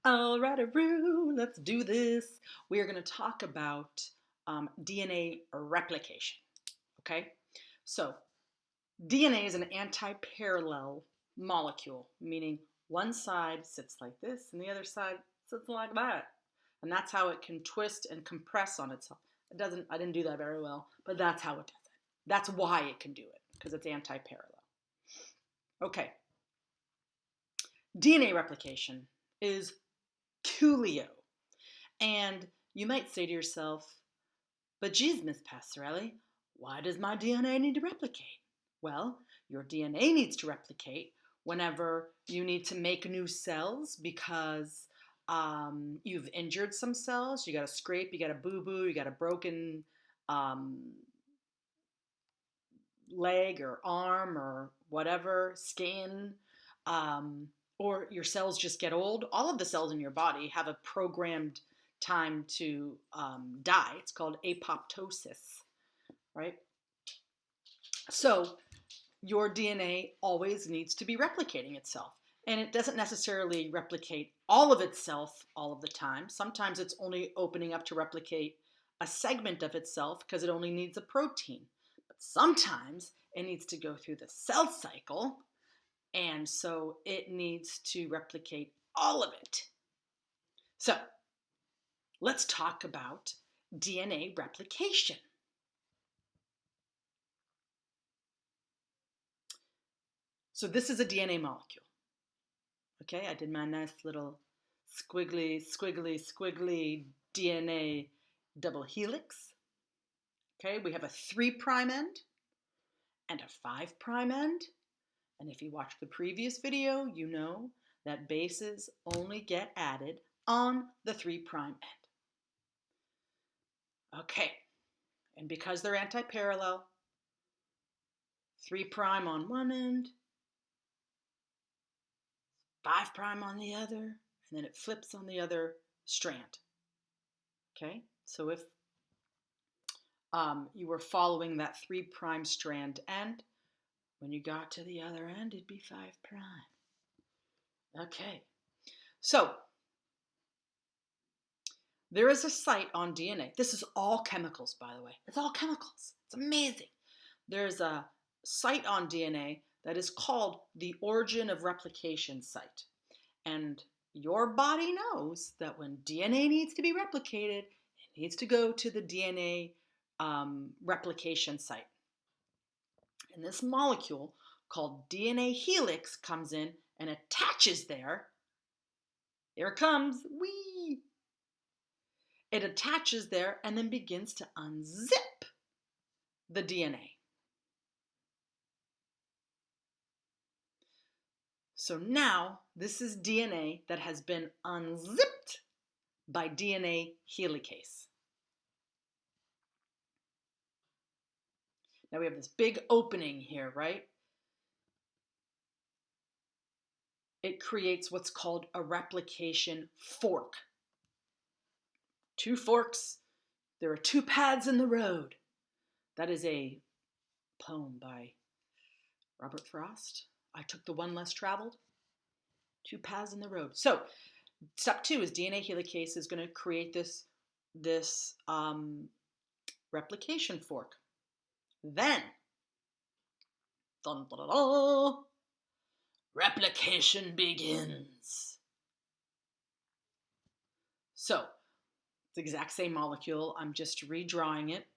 All right, Aru, let's do this. We are going to talk about DNA replication. Okay, so DNA is an anti-parallel molecule, meaning one side sits like this and the other side sits like that. And that's how it can twist and compress on itself. I didn't do that very well, but that's how it does it. That's why it can do it, because it's anti-parallel. Okay, DNA replication is coolio. And you might say to yourself, but geez, Miss Passarelli, why does my DNA need to replicate? Well, your DNA needs to replicate whenever you need to make new cells because you've injured some cells. You got a scrape, you got a boo-boo, you got a broken leg or arm or whatever, skin, or your cells just get old. All of the cells in your body have a programmed time to die. It's called apoptosis, right? So your DNA always needs to be replicating itself. And it doesn't necessarily replicate all of itself all of the time. Sometimes it's only opening up to replicate a segment of itself because it only needs a protein. But sometimes it needs to go through the cell cycle, and so it needs to replicate all of it. So let's talk about DNA replication. So this is a DNA molecule. Okay, I did my nice little squiggly, squiggly, squiggly DNA double helix. Okay, we have a 3' end and a 5' end. And if you watched the previous video, you know that bases only get added on the 3' end. Okay, and because they're anti-parallel, 3' on one end, 5' on the other, and then it flips on the other strand. Okay, so if you were following that 3' strand end, when you got to the other end, it'd be 5'. Okay, so there is a site on DNA. This is all chemicals, by the way. It's all chemicals. It's amazing. There's a site on DNA that is called the origin of replication site. And your body knows that when DNA needs to be replicated, it needs to go to the DNA replication site. And this molecule called DNA helix comes in and attaches there. Here it comes. Whee! It attaches there and then begins to unzip the DNA. So now this is DNA that has been unzipped by DNA helicase. Now we have this big opening here, right? It creates what's called a replication fork. 2 forks, there are 2 paths in the road. That is a poem by Robert Frost. I took the one less traveled. 2 paths in the road. So step 2 is DNA helicase is going to create this replication fork. Then, dun, dun, dun, dun, replication begins. So it's the exact same molecule. I'm just redrawing it.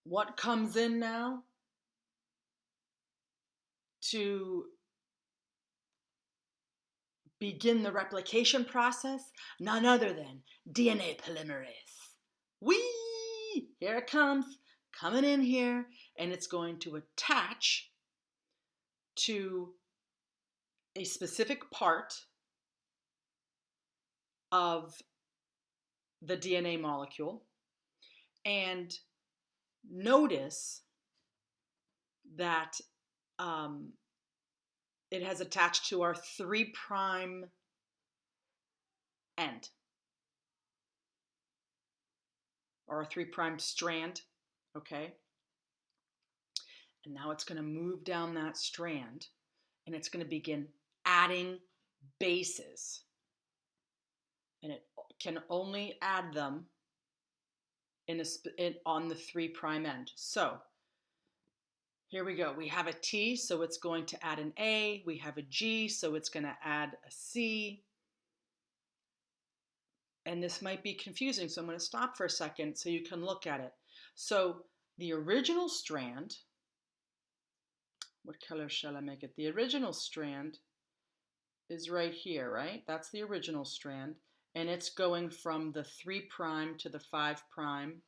What comes in now to begin the replication process? None other than DNA polymerase. Whee! Here it comes, coming in here, and it's going to attach to a specific part of the DNA molecule. And notice that it has attached to our 3' end, or a 3' strand, okay? And now it's going to move down that strand, and it's going to begin adding bases, and it can only add them on the 3' end. So here we go. We have a T, so it's going to add an A. We have a G, so it's going to add a C. And this might be confusing, so I'm going to stop for a second so you can look at it. So the original strand, what color shall I make it? The original strand is right here, right? That's the original strand. And it's going from the 3' to the 5'.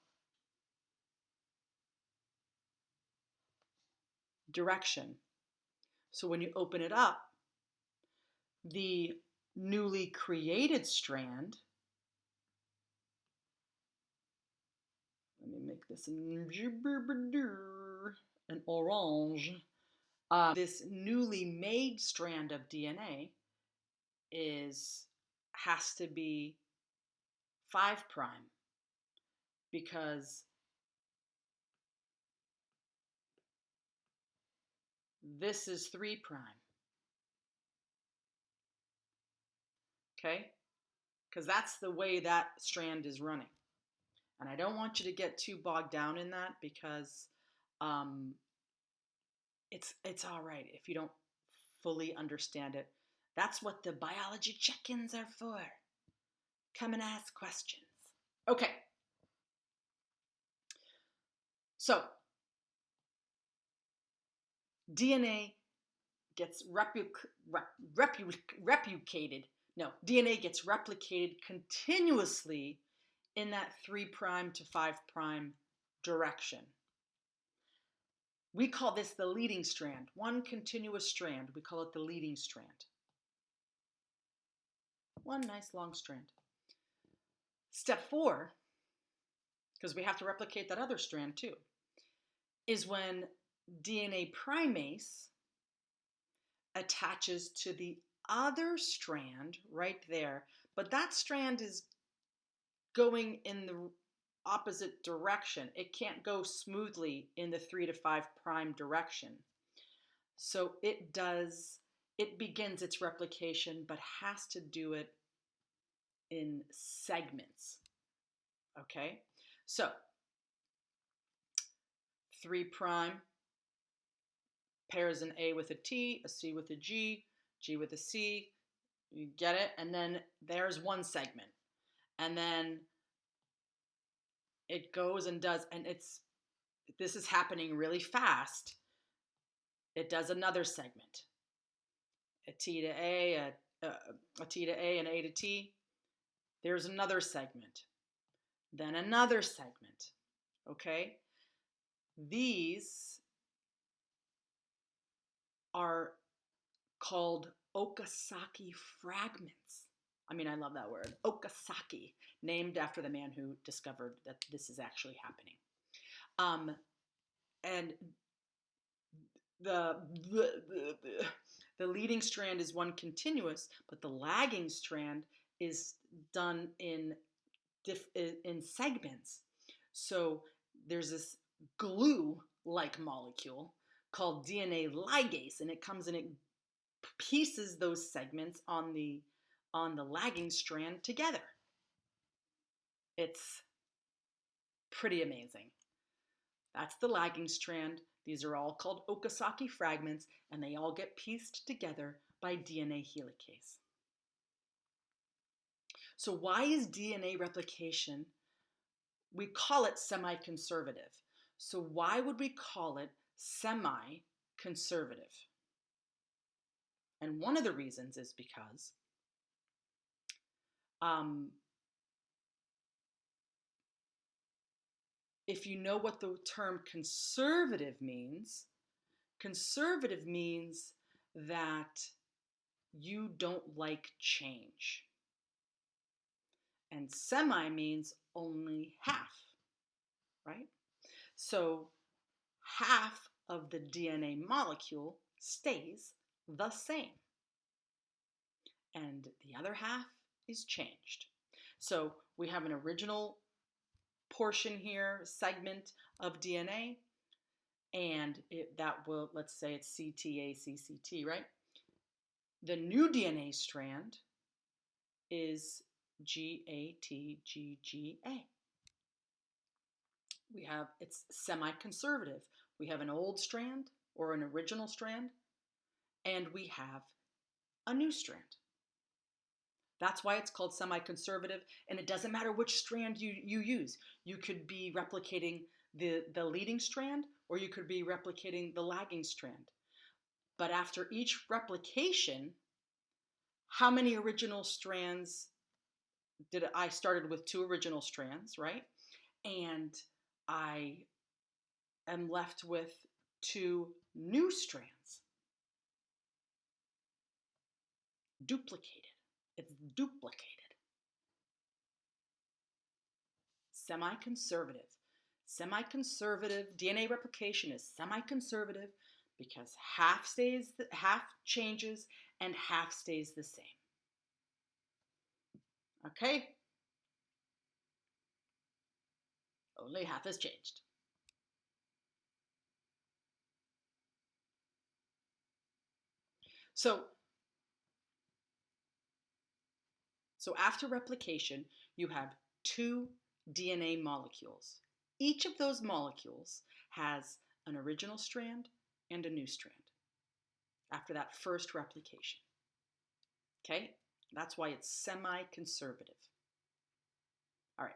Direction. So when you open it up, the newly created strand, let me make this an orange. This newly made strand of DNA has to be 5' because this is 3'. Okay? Because that's the way that strand is running. And I don't want you to get too bogged down in that because it's all right if you don't fully understand it. That's what the biology check-ins are for. Come and ask questions. Okay. So, DNA gets replicated. No, DNA gets replicated continuously in that 3' to 5' direction. We call this the leading strand. One continuous strand. We call it the leading strand. One nice long strand. Step 4, because we have to replicate that other strand too, is when DNA primase attaches to the other strand right there, but that strand is going in the opposite direction. It can't go smoothly in the 3' to 5' direction. So it begins its replication, but has to do it in segments. Okay? So 3' pairs an A with a T, a C with a G, G with a C. You get it? And then there's one segment. And then it goes and does, and this is happening really fast. It does another segment. A T to A, a T to A, and A to T. There's another segment. Then another segment. Okay? These are called Okazaki fragments. I mean, I love that word. Okazaki, named after the man who discovered that this is actually happening. And the leading strand is one continuous, but the lagging strand is done in segments. So there's this glue-like molecule called DNA ligase, and it comes and it pieces those segments on the lagging strand together. It's pretty amazing. That's the lagging strand. These are all called Okazaki fragments, and they all get pieced together by DNA helicase. So why is DNA replication, we call it semi-conservative. So why would we call it semi-conservative? And one of the reasons is because if you know what the term conservative means that you don't like change. And semi means only half, right? So half of the DNA molecule stays the same, and the other half is changed. So we have an original portion here, segment of DNA, and that will, let's say it's CTACCT, right? The new DNA strand is GATGGA. It's semi-conservative. We have an old strand or an original strand, and we have a new strand. That's why it's called semi-conservative, and it doesn't matter which strand you use. You could be replicating the leading strand, or you could be replicating the lagging strand. But after each replication, how many original strands I started with 2 original strands, right? And I am left with 2 new strands. Duplicated. It's duplicated. Semi-conservative. Semi-conservative DNA replication is semi-conservative because half changes and half stays the same. Okay? Only half has changed. So after replication, you have 2 DNA molecules. Each of those molecules has an original strand and a new strand after that first replication. Okay? That's why it's semi-conservative. All right.